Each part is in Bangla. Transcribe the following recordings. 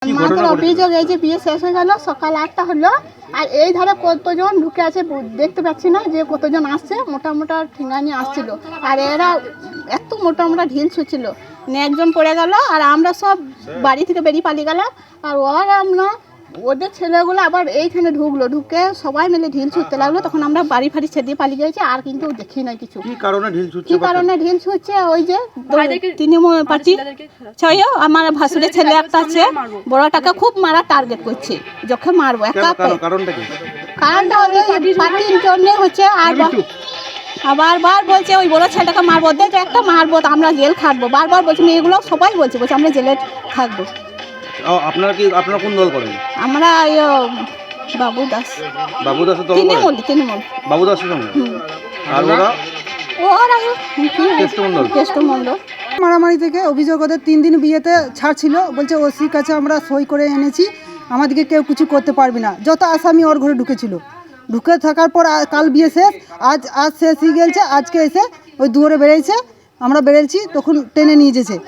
আমাদের অভিযোগ এই যে বিয়ে শেষ হয়ে গেল, সকাল 8টা হলো, আর এই ধারে কতজন ঢুকে আছে দেখতে পাচ্ছি না যে কতজন আসছে। মোটা মোটা ঠেঙ্গা নিয়ে আসছিল, আর এরা এত মোটা মোটা ঢিল ছুঁচ্ছিল। একজন পড়ে গেল, আর আমরা সব বাড়ি থেকে বেরিয়ে পালিয়ে গেলাম। আর আমরা ওদের ছেলেগুলো আবার এইখানে ঢুকে সবাই মিলে ঢিল ছুটতে লাগলো। তখন আমরা বাড়ি ফাড়ি ছেড়ে পালিয়ে গেছি, আর কিন্তু দেখি নাই কিছু। কি কারণে ঢিল ছুটছে? ওই যে তৃণমূল পার্টি ছয় আমার ভাসুরের ছেলে একটা আছে, বড়টাকে খুব মারা টার্গেট করছে, যখন মারবো একা। কারণটা পার্টির জন্য হচ্ছে। আর বারবার বলছে ওই বড় ছেলেটাকে মারবো, ওদের একটা মারবো, আমরা জেল খাটবো। বারবার বলছি, মেয়েগুলো সবাই বলছে আমরা জেলে থাকবো। আপনারা কোন দল করেন? আমরা বাবু দাস তৃণমূল বাবু দাসের সঙ্গে। আর ওরা কেষ্টমণ্ডল। মারামারি থেকে অভিযোগ, ওদের 3 দিন বিয়েতে ছাড় ছিল, বলছে ওসির কাছে আমরা সই করে এনেছি, আমাদেরকে কেউ কিছু করতে পারবে না। যত আসামি ওর ঘরে ঢুকেছিল, ঢুকে থাকার পর কাল বিয়ে শেষ, আজ শেষ হয়ে গেছে। আজকে এসে ওই দুয়ারে বেরিয়েছে, আমরা বেরিয়েছি, তখন টেনে নিয়ে যেছে।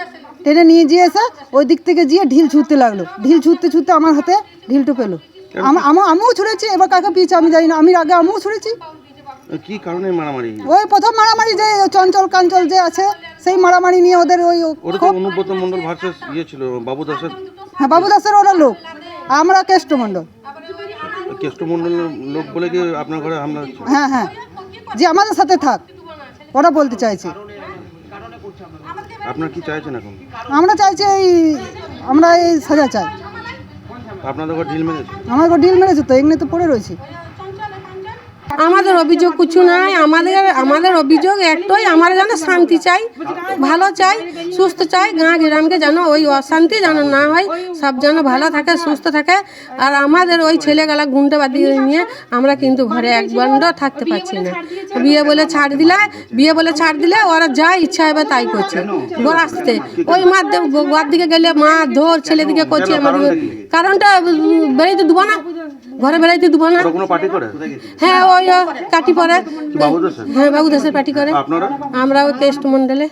টেনে নিয়ে গিয়ে এসে ওই দিক থেকে গিয়ে ঢিল ছুটতে লাগলো। ঢিল ছুটতে আমার হাতে ঢিলটা পেলো। আমিও ছুঁড়েছি, এবার কাকে পিছিয়ে আমি জানি না। আমি আগে আমিও ছুঁড়েছি। কি কারণে মারামারি? ওই প্রথম মারামারি, যে চঞ্চল কাঞ্চল যে আছে, সেই মারামারি নিয়ে ওদের অনুব্রত মণ্ডল ভার্সেস ছিল বাবু দাসের। হ্যাঁ, বাবু দাসের ওরা লোক, আমরা কেষ্টমণ্ডল লোক বলে কি আপনার ঘরে হামলা হচ্ছে? হ্যাঁ, যে আমাদের সাথে থাক, ওরা বলতে চাইছে। আপনার কি চাইছেন এখন? আমরা চাইছি আমরা এই সাজা চাই। আপনাদের ঘরে ঢিল মেরেছে? আমার ঘরে ঢিল মেরেছে তো, এমনি তো পড়ে রয়েছে। আমাদের অভিযোগ কিছু নাই। আমাদের অভিযোগ একটাই, আমরা যেন শান্তি চাই, ভালো চাই, সুস্থ চাই। গাঁ গ্রামকে যেন ওই অশান্তি যেন না হয়, সব যেন ভালো থাকে, সুস্থ থাকে। আর আমাদের ওই ছেলেগুলা গুন্ডাবাদি নিয়ে আমরা কিন্তু ঘরে এক বন্ধ থাকতে পারছি না। বিয়ে বলে ছাড় দিলে ওরা যা ইচ্ছা হবে তাই করছে। ঘর আসতে ওই ঘর দিকে গেলে মা ধর ছেলে দিকে করছে। আমাদের কারণটা বেরোতে দেবো না, ঘরে বেরোতে দেবো না। হ্যাঁ, ওই কাটি পরে। হ্যাঁ, বাবু দাসের পার্টি করে। আমরা ওই কেষ্টমণ্ডলে।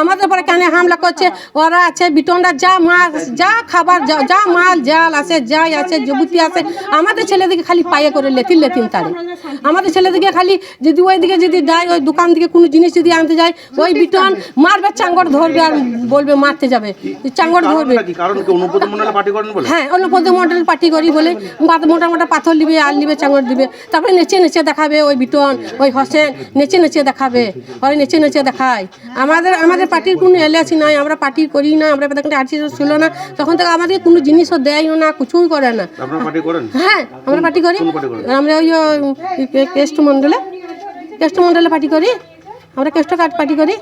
আমাদের উপরে কেন হামলা করছে? ওরা আছে বিটনরা, যা মাছ, যা খাবার, যা মাল জাল আছে, যাই আছে, যুবতী আছে, আমাদের ছেলেদিকে খালি পায়ে করে লেতিন তারে। আমাদের ছেলেদিকে খালি যদি ওইদিকে যদি যায়, ওই দোকান থেকে কোনো জিনিস যদি আনতে যায়, ওই বিটন মারবে, চাঙ্গড় ধরবে, আর বলবে মারতে যাবে, চাঙ্গড় ধরবে। হ্যাঁ, অনুব্রত মণ্ডল পার্টি করি বলে মোটা মোটা পাথর নিবে, আর নিবে, চাঙ্গড় দিবে। তারপরে নেচে দেখাবে ওই বিটন, ওই হোসেন নেচে দেখাবে, ওই নেচে দেখায়। আমাদের পার্টির কোনো এলাচি নাই, আমরা পার্টি করি না। আমরা আর্টিস্ট ছিল না তখন থেকে, আমাদের কোনো জিনিসও দেয়ও না, কিছুই করে না। হ্যাঁ, আমরা পার্টি করি। আমরা ওই কেষ্টমণ্ডলে পার্টি করি, আমরা কেষ্ট কার্ড পার্টি করি।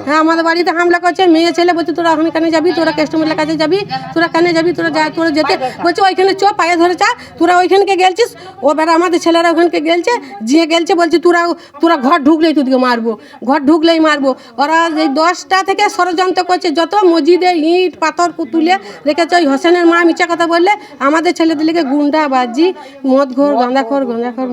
হ্যাঁ, আমাদের বাড়িতে হামলা করছে। মেয়ে ছেলে বলছে তোরা ওখানে কেন যাবি, তোরা কেষ্টমণ্ডলের কাছে যাবি, তোরা কেন যাবি, তোরা যেতে বলছে ওইখানে চ, পায়ে ধরে চা, তোরা ওইখানকে গেলছিস। ও বেড়া আমাদের ছেলেরা ওখানকে গেলছে, বলছে তোরা ঘর ঢুকলেই তোদেরকে মারবো, ঘর ঢুকলেই মারবো। ওরা এই 10টা থেকে ষড়যন্ত্র করছে, যত মসজিদে ইট পাথর তুলে রেখেছে। ওই হোসেনের মা মিথ্যা কথা বললে আমাদের ছেলেদেরকে গুন্ডাবাজি, মদঘোর গাঁজাখোর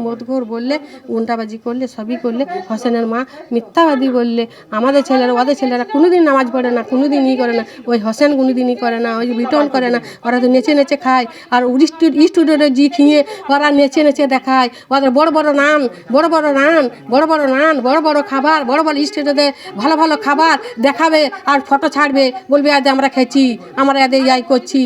মদঘোর বললে, গুন্ডাবাজি করলে, সবই করলে। হোসেনের মা মিথ্যাবাদী বললে আমাদের ছেলেরা, ওদের ছেলেরা কোনোদিন নামাজ পড়ে না, কোনোদিন করে না। ওই হোসেন কোনোদিনই করে না, ওই বিটন করে না। ওরা তো নেচে খায়, আর স্টুডিওতে জি খেয়ে ওরা নেচে দেখায়। ওদের বড় বড় নান, বড় বড় খাবার, বড় স্টুডিওতে ভালো খাবার দেখাবে, আর ফটো ছাড়বে, বলবে আজ আমরা খেয়েছি, আমরা এদের করছি।